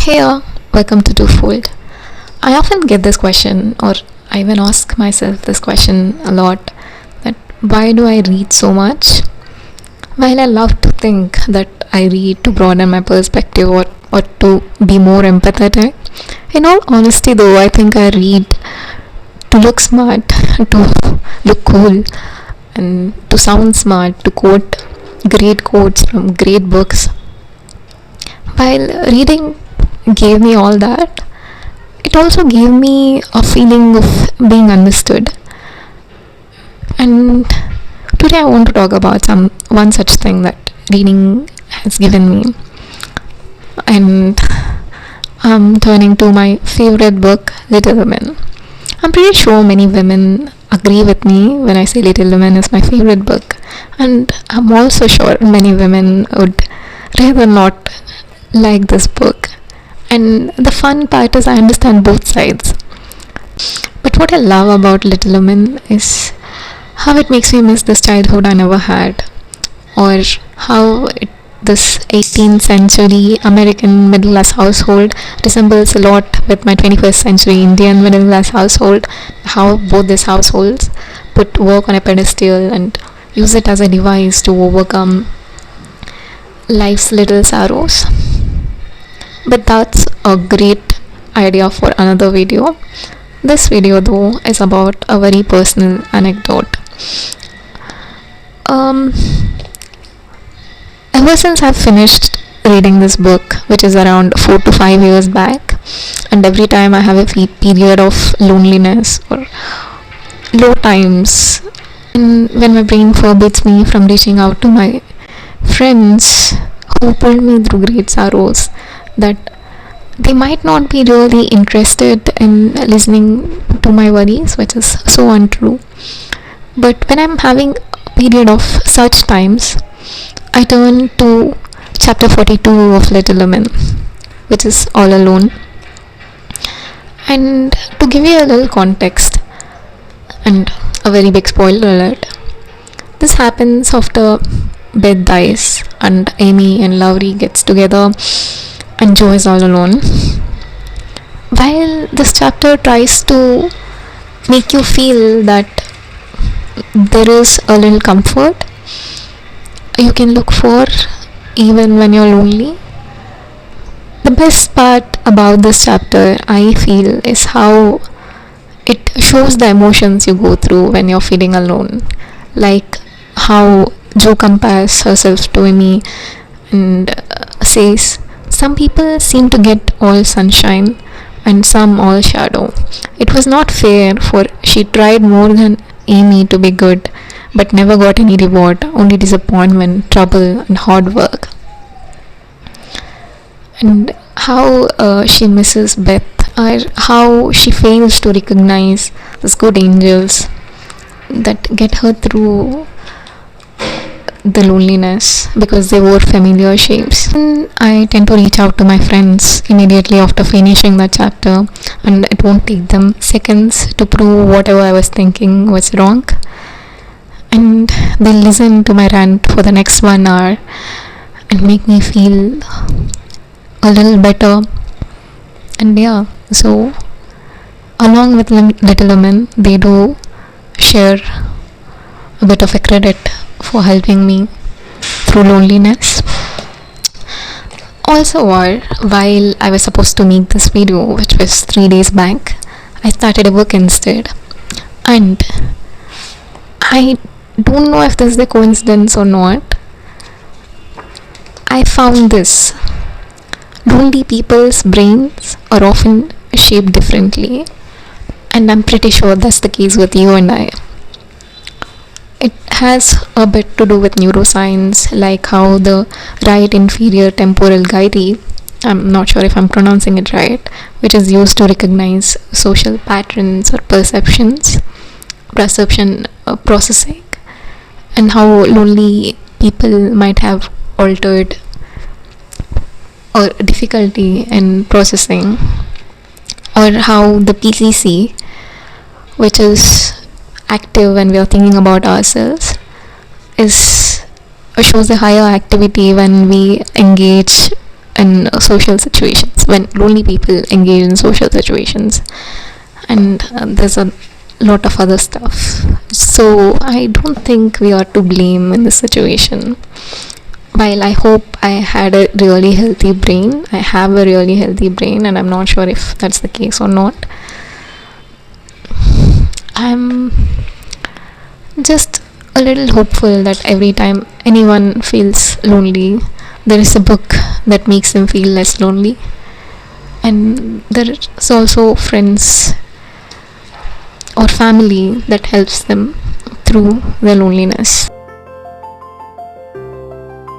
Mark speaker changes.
Speaker 1: Hey, welcome to Twofold. I often get this question, or I even ask myself this question a lot, that why do I read so much? While I love to think that I read to broaden my perspective or to be more empathetic, in all honesty though, I think I read to look smart, to look cool, and to sound smart, to quote great quotes from great books. While reading gave me all that, it also gave me a feeling of being understood. And today I want to talk about one such thing that reading has given me. And I'm turning to my favorite book, Little Women. I'm pretty sure many women agree with me when I say Little Women is my favorite book. And I'm also sure many women would rather not like this book. And the fun part is I understand both sides. But what I love about Little Women is how it makes me miss this childhood I never had, or how this 18th century American middle class household resembles a lot with my 21st century Indian middle class household. How both these households put work on a pedestal and use it as a device to overcome life's little sorrows. But that's a great idea for another video. This video though is about a very personal anecdote. Ever since I've finished reading this book, which is around 4 to 5 years back, and every time I have a period of loneliness or low times, and when my brain forbids me from reaching out to my friends who pulled me through great sorrows, that they might not be really interested in listening to my worries, which is so untrue. But when I'm having a period of such times, I turn to chapter 42 of Little Women, which is All Alone. And to give you a little context, and a very big spoiler alert, this happens after Beth dies and Amy and Lowry gets together and Jo is all alone. While this chapter tries to make you feel that there is a little comfort you can look for even when you're lonely, the best part about this chapter, I feel, is how it shows the emotions you go through when you're feeling alone. Like how Jo compares herself to Amy and says, some people seem to get all sunshine and some all shadow. It was not fair, for she tried more than Amy to be good, but never got any reward, only disappointment, trouble, and hard work. And how she misses Beth, or how she fails to recognize those good angels that get her through the loneliness because they wore familiar shapes. And I tend to reach out to my friends immediately after finishing the chapter, and it won't take them seconds to prove whatever I was thinking was wrong, and they'll listen to my rant for the next 1 hour and make me feel a little better. And yeah, so along with Little Women, they do share a bit of a credit for helping me through loneliness. Also, while I was supposed to make this video, which was 3 days back, I started a book instead. And I don't know if this is a coincidence or not, I found this. Lonely people's brains are often shaped differently, and I'm pretty sure that's the case with you and I. It has a bit to do with neuroscience, like how the right inferior temporal gyri, I'm not sure if I'm pronouncing it right, which is used to recognize social patterns or perception processing, and how lonely people might have altered or difficulty in processing, or how the PCC, which is active when we are thinking about ourselves, shows a higher activity when we engage in social situations, when lonely people engage in social situations. And there's a lot of other stuff. So I don't think we are to blame in this situation. While I hope I had a really healthy brain, I have a really healthy brain, and I'm not sure if that's the case or not. I'm just a little hopeful that every time anyone feels lonely, there is a book that makes them feel less lonely. And there is also friends or family that helps them through their loneliness.